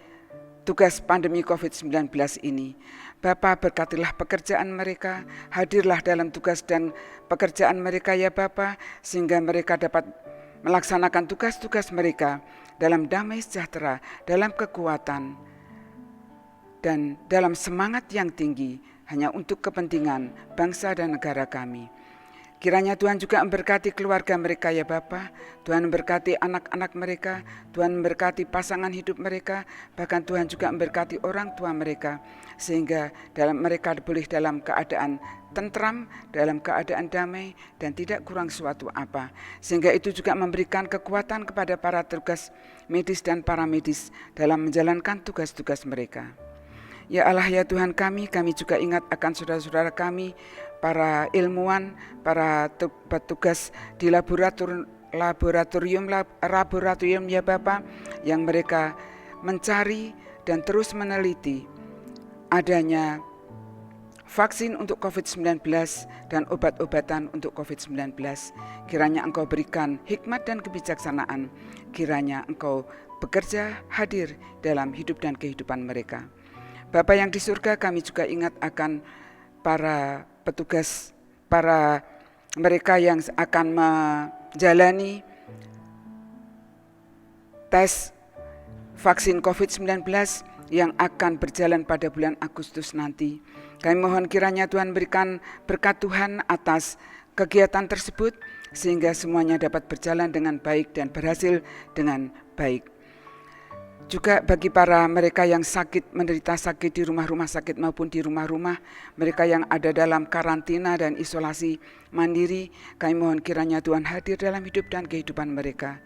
Speaker 6: tugas pandemi COVID-19 ini. Bapa, berkatilah pekerjaan mereka, hadirlah dalam tugas dan pekerjaan mereka ya Bapa, sehingga mereka dapat melaksanakan tugas-tugas mereka dalam damai sejahtera, dalam kekuatan, dan dalam semangat yang tinggi hanya untuk kepentingan bangsa dan negara kami. Kiranya Tuhan juga memberkati keluarga mereka ya Bapa, Tuhan memberkati anak-anak mereka, Tuhan memberkati pasangan hidup mereka, bahkan Tuhan juga memberkati orang tua mereka, sehingga mereka boleh dalam keadaan tentram, dalam keadaan damai, dan tidak kurang suatu apa. Sehingga itu juga memberikan kekuatan kepada para tugas medis dan paramedis dalam menjalankan tugas-tugas mereka. Ya Allah ya Tuhan kami juga ingat akan saudara-saudara kami, para ilmuwan, para petugas di laboratorium ya Bapa, yang mereka mencari dan terus meneliti adanya vaksin untuk COVID-19 dan obat-obatan untuk COVID-19. Kiranya Engkau berikan hikmat dan kebijaksanaan, kiranya Engkau bekerja hadir dalam hidup dan kehidupan mereka. Bapa yang di surga, kami juga ingat akan para petugas, para mereka yang akan menjalani tes vaksin COVID-19 yang akan berjalan pada bulan Agustus nanti. Kami mohon kiranya Tuhan berikan berkat Tuhan atas kegiatan tersebut, sehingga semuanya dapat berjalan dengan baik dan berhasil dengan baik. Juga bagi para mereka yang menderita sakit di rumah sakit maupun di rumah-rumah, mereka yang ada dalam karantina dan isolasi mandiri, kami mohon kiranya Tuhan hadir dalam hidup dan kehidupan mereka.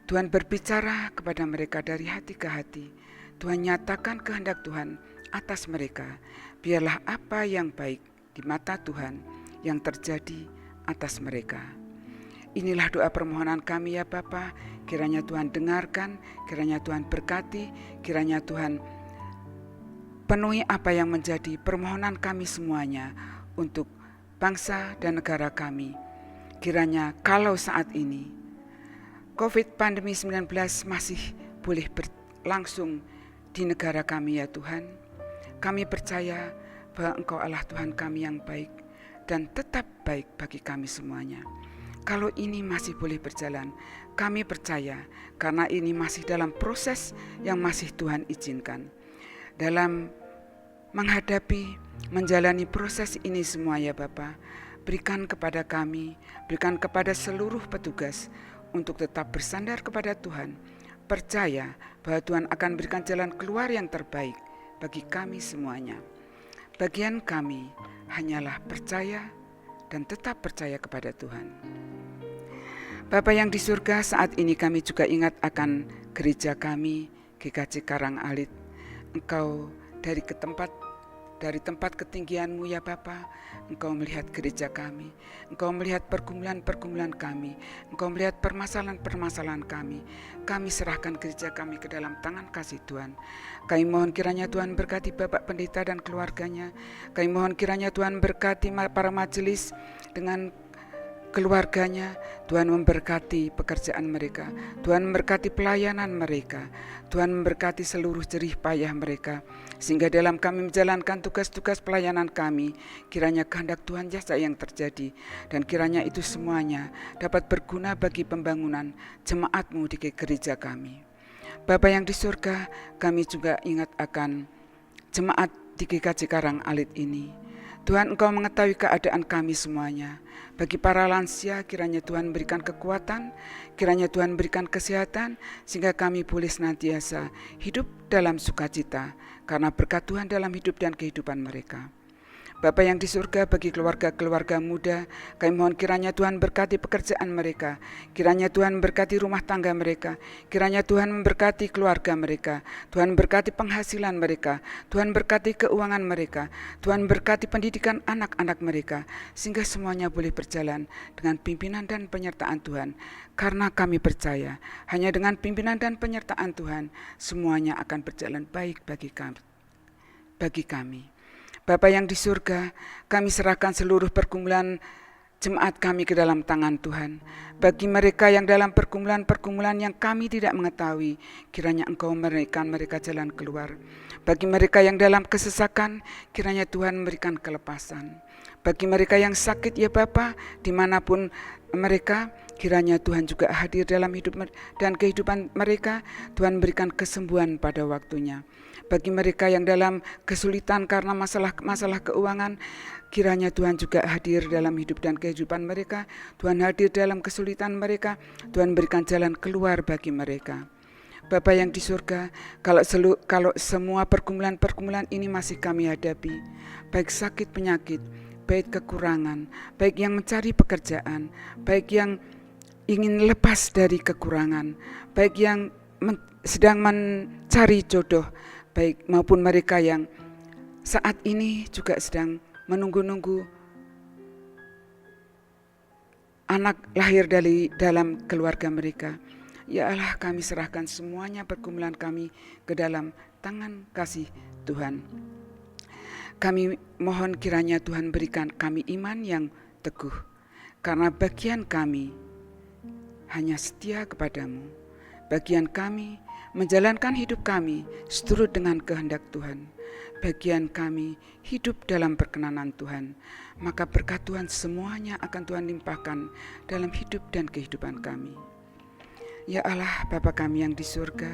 Speaker 6: Tuhan berbicara kepada mereka dari hati ke hati. Tuhan nyatakan kehendak Tuhan atas mereka. Biarlah apa yang baik di mata Tuhan yang terjadi atas mereka. Inilah doa permohonan kami ya Bapa. Kiranya Tuhan dengarkan, kiranya Tuhan berkati, kiranya Tuhan penuhi apa yang menjadi permohonan kami semuanya untuk bangsa dan negara kami. Kiranya kalau saat ini COVID pandemi 19 masih boleh berlangsung di negara kami ya Tuhan, kami percaya bahwa Engkau Allah Tuhan kami yang baik dan tetap baik bagi kami semuanya. Kalau ini masih boleh berjalan, kami percaya karena ini masih dalam proses yang masih Tuhan izinkan. Dalam menghadapi, menjalani proses ini semua ya Bapa, berikan kepada kami, berikan kepada seluruh petugas untuk tetap bersandar kepada Tuhan, percaya bahwa Tuhan akan berikan jalan keluar yang terbaik bagi kami semuanya. Bagian kami hanyalah percaya dan tetap percaya kepada Tuhan. Bapa yang di surga, saat ini kami juga ingat akan gereja kami, GKJ Karangalit. Engkau dari tempat ketinggian-Mu ya Bapa, Engkau melihat gereja kami, Engkau melihat pergumulan-pergumulan kami, Engkau melihat permasalahan-permasalahan kami. Kami serahkan gereja kami ke dalam tangan kasih Tuhan. Kami mohon kiranya Tuhan berkati Bapak Pendeta dan keluarganya. Kami mohon kiranya Tuhan berkati para majelis dengan keluarganya. Tuhan memberkati pekerjaan mereka, Tuhan memberkati pelayanan mereka, Tuhan memberkati seluruh jerih payah mereka, sehingga dalam kami menjalankan tugas-tugas pelayanan kami, kiranya kehendak Tuhan jasa yang terjadi, dan kiranya itu semuanya dapat berguna bagi pembangunan jemaat-Mu di gereja kami. Bapa yang di surga, kami juga ingat akan jemaat di GKJ Karangalit ini. Tuhan, Engkau mengetahui keadaan kami semuanya. Bagi para lansia, kiranya Tuhan berikan kekuatan, kiranya Tuhan berikan kesehatan, sehingga kami boleh senantiasa hidup dalam sukacita, karena berkat Tuhan dalam hidup dan kehidupan mereka. Bapa yang di surga, bagi keluarga-keluarga muda, kami mohon kiranya Tuhan berkati pekerjaan mereka, kiranya Tuhan berkati rumah tangga mereka, kiranya Tuhan memberkati keluarga mereka, Tuhan berkati penghasilan mereka, Tuhan berkati keuangan mereka, Tuhan berkati pendidikan anak-anak mereka, sehingga semuanya boleh berjalan dengan pimpinan dan penyertaan Tuhan. Karena kami percaya, hanya dengan pimpinan dan penyertaan Tuhan, semuanya akan berjalan baik bagi kami. Bapa yang di surga, kami serahkan seluruh pergumulan jemaat kami ke dalam tangan Tuhan. Bagi mereka yang dalam pergumulan-pergumulan yang kami tidak mengetahui, kiranya Engkau memberikan mereka jalan keluar. Bagi mereka yang dalam kesesakan, kiranya Tuhan memberikan kelepasan. Bagi mereka yang sakit ya Bapa, dimanapun mereka, kiranya Tuhan juga hadir dalam hidup dan kehidupan mereka. Tuhan berikan kesembuhan pada waktunya. Bagi mereka yang dalam kesulitan karena masalah keuangan, kiranya Tuhan juga hadir dalam hidup dan kehidupan mereka. Tuhan hadir dalam kesulitan mereka. Tuhan berikan jalan keluar bagi mereka. Bapa yang di surga, kalau semua pergumulan-pergumulan ini masih kami hadapi, baik sakit penyakit, baik kekurangan, baik yang mencari pekerjaan, baik yang ingin lepas dari kekurangan, baik yang sedang mencari jodoh, baik maupun mereka yang saat ini juga sedang menunggu-nunggu anak lahir dari dalam keluarga mereka. Ya Allah, kami serahkan semuanya pergumulan kami ke dalam tangan kasih Tuhan. Kami mohon kiranya Tuhan berikan kami iman yang teguh, karena bagian kami hanya setia kepadamu. Bagian kami menjalankan hidup kami seturut dengan kehendak Tuhan. Bagian kami hidup dalam perkenanan Tuhan. Maka berkat Tuhan semuanya akan Tuhan limpahkan dalam hidup dan kehidupan kami. Ya Allah, Bapa kami yang di surga,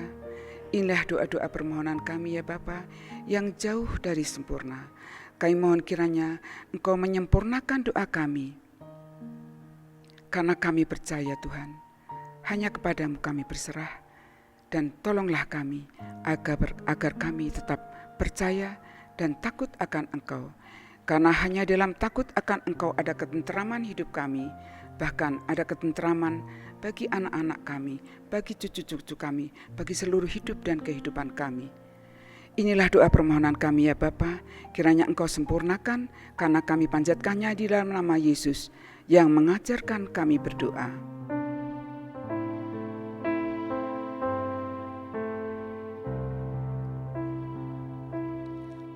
Speaker 6: inilah doa-doa permohonan kami ya Bapa yang jauh dari sempurna. Kami mohon kiranya Engkau menyempurnakan doa kami. Karena kami percaya Tuhan, hanya kepadamu kami berserah. Dan tolonglah kami agar kami tetap percaya dan takut akan Engkau. Karena hanya dalam takut akan Engkau ada ketenteraman hidup kami. Bahkan ada ketenteraman bagi anak-anak kami, bagi cucu-cucu kami, bagi seluruh hidup dan kehidupan kami. Inilah doa permohonan kami ya Bapa, kiranya Engkau sempurnakan karena kami panjatkannya di dalam nama Yesus yang mengajarkan kami berdoa.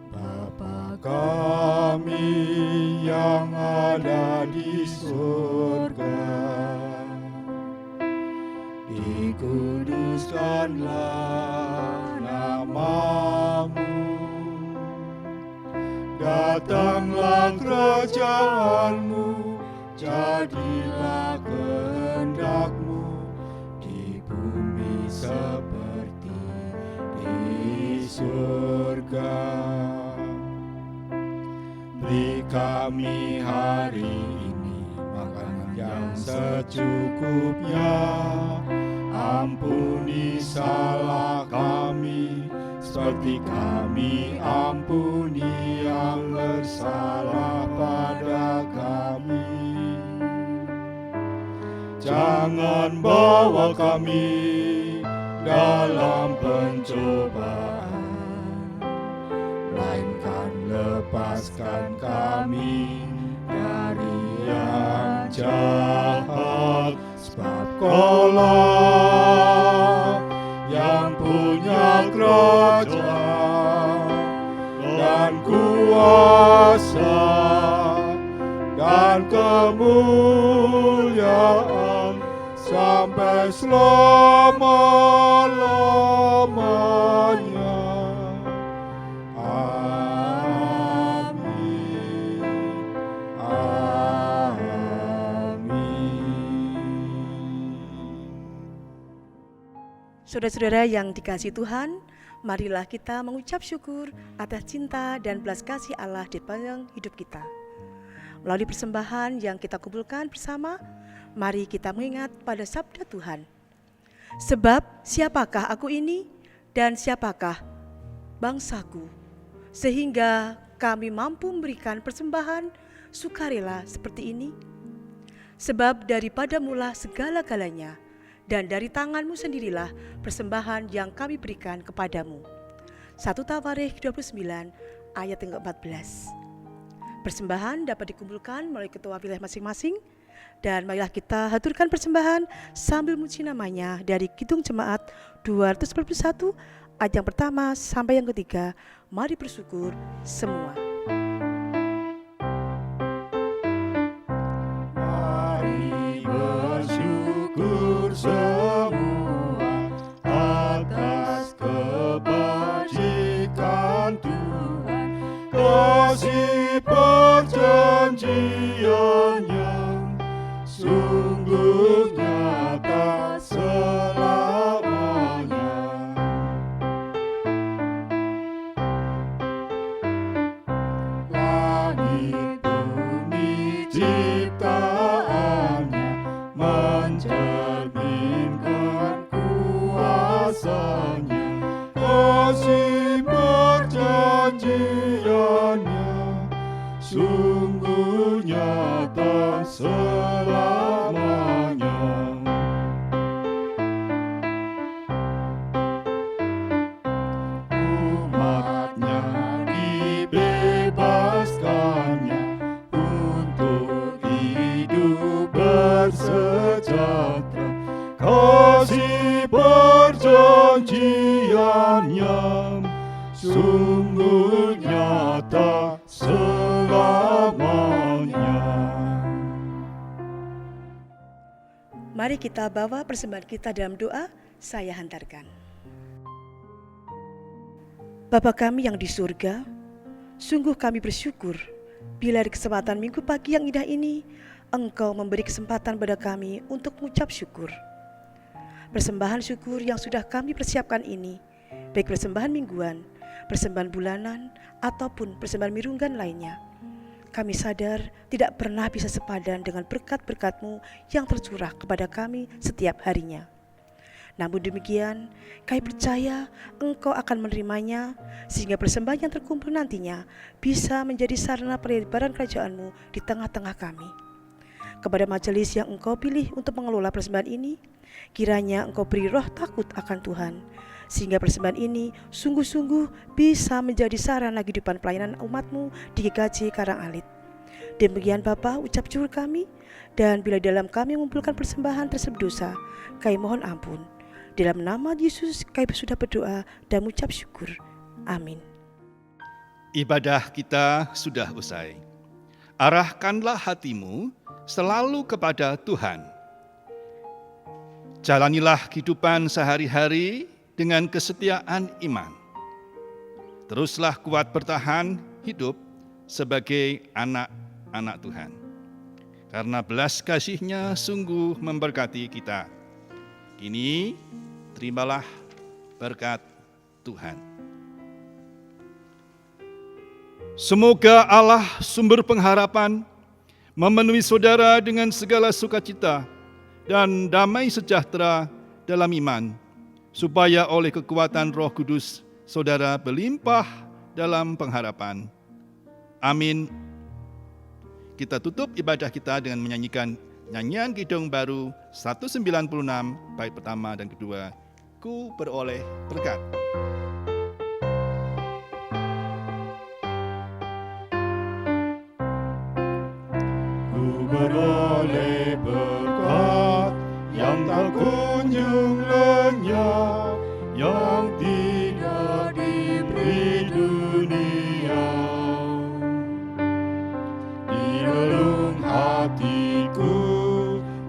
Speaker 2: Bapa kami yang ada di surga, dikuduskanlah namamu, datanglah kerajaanmu, jadilah kehendakmu di bumi seperti di surga. Beri kami hari ini makanan yang secukupnya, ampuni salah kami seperti kami ampuni yang bersalah pada kami. Jangan bawa kami dalam pencobaan, melainkan lepaskan kami dari yang jahat. Sebab Kaulah yang punya kerajaan dan kuasa dan kemuliaan sampai selama-lamanya. Amin.
Speaker 7: Saudara-saudara yang dikasihi Tuhan, marilah kita mengucap syukur atas cinta dan belas kasih Allah di sepanjang hidup kita. Melalui persembahan yang kita kumpulkan bersama, mari kita mengingat pada sabda Tuhan. Sebab siapakah aku ini dan siapakah bangsaku, sehingga kami mampu memberikan persembahan sukarela seperti ini? Sebab daripada mula segala-galanya, dan dari tanganmu sendirilah persembahan yang kami berikan kepadamu. 1 Tawarikh 29 ayat yang ke-14. Persembahan dapat dikumpulkan melalui ketua wilayah masing-masing, dan marilah kita haturkan persembahan sambil memuji namanya dari Kidung Jemaat 241 ayat yang pertama sampai yang ketiga. Mari bersyukur semua.
Speaker 2: Mari bersyukur semua atas kebajikan Tuhan, kasih perjanjian yang sungguh nyata selamanya. Langit bumi ciptaannya mencerminkan kuasanya, kasih perjanjiannya sungguh nyata selamanya. Umatnya dibebaskannya untuk hidup bersejahtera, kasih perjanjiannya sungguh nyata selamanya.
Speaker 7: Mari kita bawa persembahan kita dalam doa. Saya hantarkan. Bapa kami yang di surga, sungguh kami bersyukur bila di kesempatan minggu pagi yang indah ini Engkau memberi kesempatan pada kami untuk mengucap syukur. Persembahan syukur yang sudah kami persiapkan ini, baik persembahan mingguan, persembahan bulanan, ataupun persembahan mirunggan lainnya, kami sadar tidak pernah bisa sepadan dengan berkat-berkat-Mu yang tercurah kepada kami setiap harinya. Namun demikian, kami percaya Engkau akan menerimanya, sehingga persembahan yang terkumpul nantinya bisa menjadi sarana pelebaran kerajaan-Mu di tengah-tengah kami. Kepada majelis yang Engkau pilih untuk mengelola persembahan ini, kiranya Engkau beri roh takut akan Tuhan, sehingga persembahan ini sungguh-sungguh bisa menjadi sarana kehidupan pelayanan umat-Mu di GKJ Karangalit. Demikian Bapa, ucap syukur kami, dan bila dalam kami mengumpulkan persembahan tersebut dosa, kami mohon ampun. Dalam nama Yesus kami sudah berdoa dan mengucap syukur. Amin.
Speaker 3: Ibadah kita sudah usai. Arahkanlah hatimu selalu kepada Tuhan. Jalanilah kehidupan sehari-hari dengan kesetiaan iman. Teruslah kuat bertahan hidup sebagai anak-anak Tuhan. Karena belas kasih-Nya sungguh memberkati kita. Kini terimalah berkat Tuhan. Semoga Allah sumber pengharapan memenuhi saudara dengan segala sukacita dan damai sejahtera dalam iman, supaya oleh kekuatan Roh Kudus saudara berlimpah dalam pengharapan. Amin. Kita tutup ibadah kita dengan menyanyikan nyanyian Kidung Baru 196 bait pertama dan kedua, Ku Beroleh Berkat.
Speaker 2: Beroleh berkat yang tak kunjung lenyap, yang tidak diberi dunia. Di relung hatiku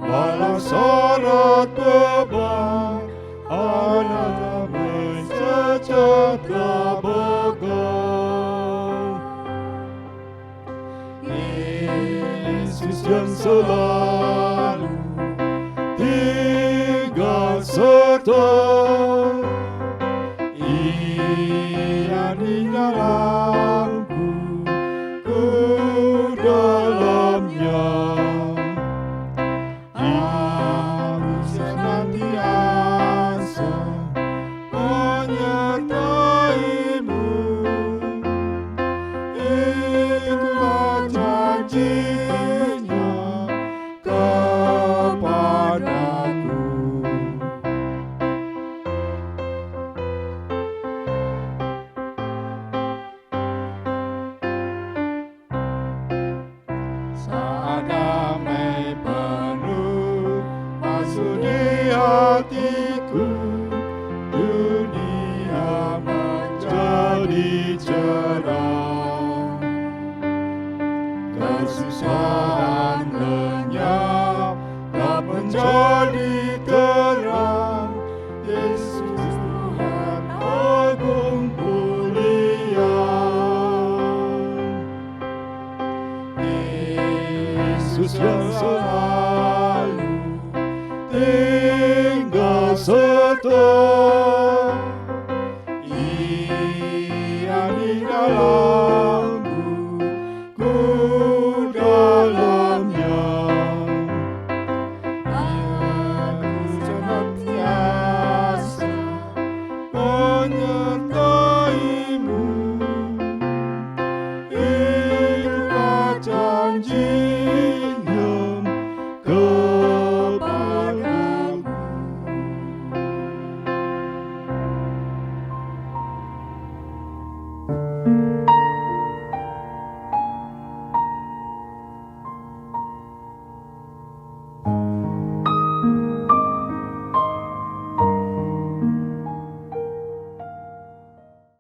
Speaker 2: walau sorot beban, ada damai sejahtera pegang. Yesus yang selalu tinggal serta, Ia di dalamku, ku dalamnya. Aku senantiasa menyertai-Mu, itulah janji-Nya kepadaku. Saat damai penuh masuk di hatiku, dunia menjadi cerah. Kesusahan lenyap, tak menjadi terang. Yesus Tuhan agung mulia. Yesus yang selalu tinggal serta, Ia di dalam